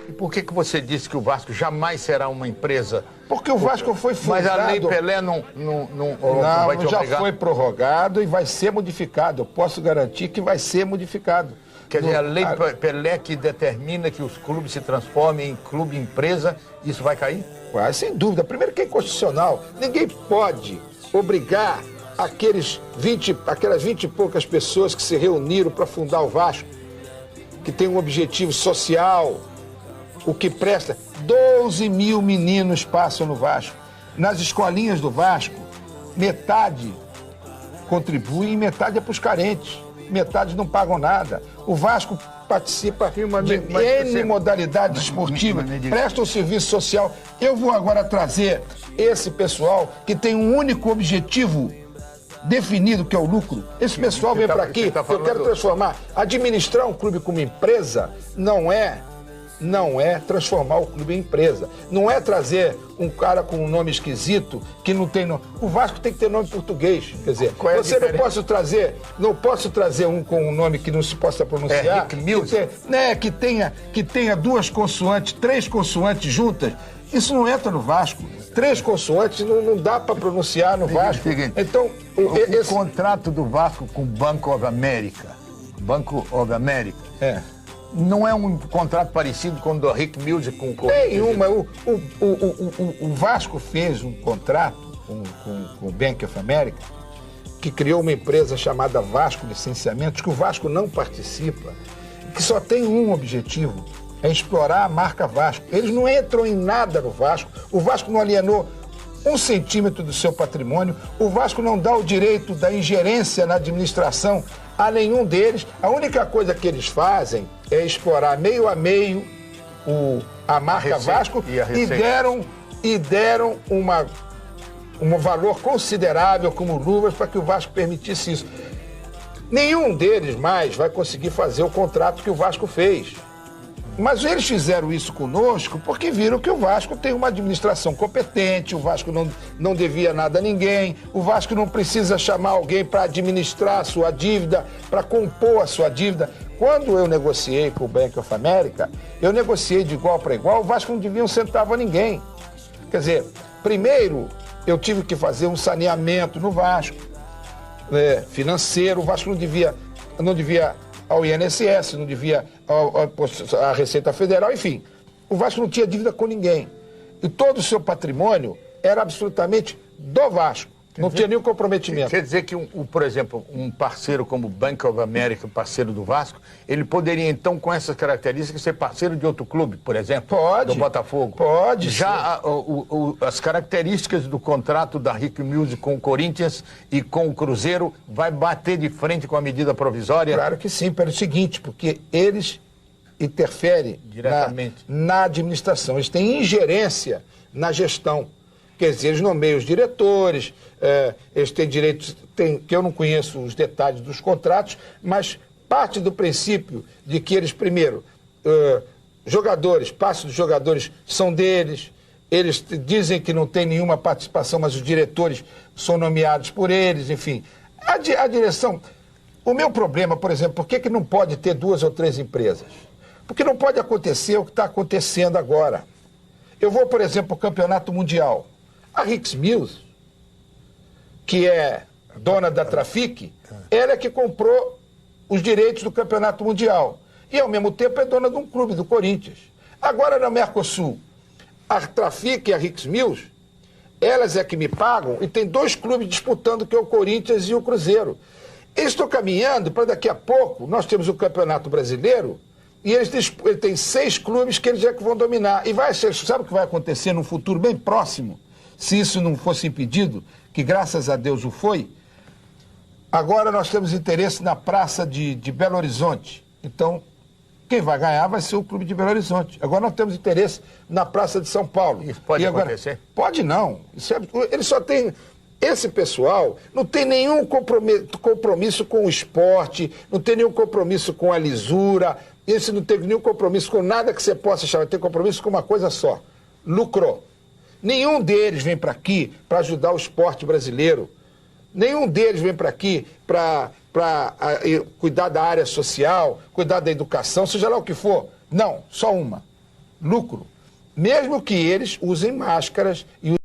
E por que você disse que o Vasco jamais será uma empresa? Porque o Vasco foi fundado... Mas a Lei Pelé não vai te já obrigar? foi prorrogado e vai ser modificado. Eu posso garantir que vai ser modificado. Quer dizer, a Lei Pelé que determina que os clubes se transformem em clube-empresa, isso vai cair? Sem dúvida. Primeiro que é inconstitucional. Ninguém pode obrigar aquelas 20 e poucas pessoas que se reuniram para fundar o Vasco, que tem um objetivo social, o que presta. 12 mil meninos passam no Vasco. Nas escolinhas do Vasco, metade contribui e metade é para os carentes. Metade não pagam nada. O Vasco participa de N modalidades esportivas, presta um serviço social. Eu vou agora trazer esse pessoal que tem um único objetivo definido, que é o lucro. Esse pessoal vem para aqui, eu quero transformar. Administrar um clube como empresa não é transformar o clube em empresa. Não é trazer um cara com um nome esquisito que não tem nome. O Vasco tem que ter nome português. Quer dizer, não posso trazer um com um nome que não se possa pronunciar. Que tenha duas consoantes, 3 consoantes juntas. Isso não entra no Vasco. 3 consoantes não dá para pronunciar no Vasco. Então, o contrato do Vasco com o Banco of America, não é um contrato parecido com o do Rick Mills com o Corinthians? Nenhuma. O Vasco fez um contrato com o Bank of America, que criou uma empresa chamada Vasco Licenciamentos, que o Vasco não participa, que só tem um objetivo, é explorar a marca Vasco. Eles não entram em nada no Vasco. O Vasco não alienou 1 centímetro do seu patrimônio. O Vasco não dá o direito da ingerência na administração a nenhum deles. A única coisa que eles fazem é explorar meio a meio a marca Vasco e deram um valor considerável como luvas para que o Vasco permitisse isso. Nenhum deles mais vai conseguir fazer o contrato que o Vasco fez. Mas eles fizeram isso conosco porque viram que o Vasco tem uma administração competente, o Vasco não devia nada a ninguém, o Vasco não precisa chamar alguém para administrar a sua dívida, para compor a sua dívida. Quando eu negociei com o Bank of America, eu negociei de igual para igual, o Vasco não devia 1 centavo a ninguém. Quer dizer, primeiro eu tive que fazer um saneamento no Vasco, financeiro. O Vasco não devia ao INSS, não devia à Receita Federal, enfim. O Vasco não tinha dívida com ninguém. E todo o seu patrimônio era absolutamente do Vasco. Não tinha nenhum comprometimento. Quer dizer que, por exemplo, um parceiro como o Bank of America, parceiro do Vasco, ele poderia, então, com essas características, ser parceiro de outro clube, por exemplo? Pode. Do Botafogo? Pode. Já as características do contrato da Rick Mills com o Corinthians e com o Cruzeiro vai bater de frente com a medida provisória? Claro que sim, pelo seguinte, porque eles interferem diretamente na administração, eles têm ingerência na gestão. Quer dizer, eles nomeiam os diretores, eles têm direitos, que eu não conheço os detalhes dos contratos, mas parte do princípio de que eles, primeiro, parte dos jogadores são deles, eles dizem que não tem nenhuma participação, mas os diretores são nomeados por eles, enfim. A direção... O meu problema, por exemplo, por que não pode ter 2 ou 3 empresas? Porque não pode acontecer o que está acontecendo agora. Eu vou, por exemplo, ao Campeonato Mundial. A Rick Mills, que é dona da Trafic, ela é que comprou os direitos do Campeonato Mundial. E, ao mesmo tempo, é dona de um clube, do Corinthians. Agora, na Mercosul, a Trafic e a Rick Mills, elas é que me pagam e tem 2 clubes disputando, que é o Corinthians e o Cruzeiro. Eles estão caminhando para daqui a pouco, nós temos o Campeonato Brasileiro, e eles têm 6 clubes que eles é que vão dominar. E sabe o que vai acontecer num futuro bem próximo? Se isso não fosse impedido, que graças a Deus o foi, agora nós temos interesse na praça de Belo Horizonte. Então, quem vai ganhar vai ser o clube de Belo Horizonte. Agora nós temos interesse na praça de São Paulo. Isso pode acontecer? Pode não. Ele só tem... Esse pessoal não tem nenhum compromisso com o esporte, não tem nenhum compromisso com a lisura, esse não tem nenhum compromisso com nada que você possa chamar, tem compromisso com uma coisa só: lucro. Nenhum deles vem para aqui para ajudar o esporte brasileiro. Nenhum deles vem para aqui para cuidar da área social, cuidar da educação, seja lá o que for. Não, só uma: lucro, mesmo que eles usem máscaras e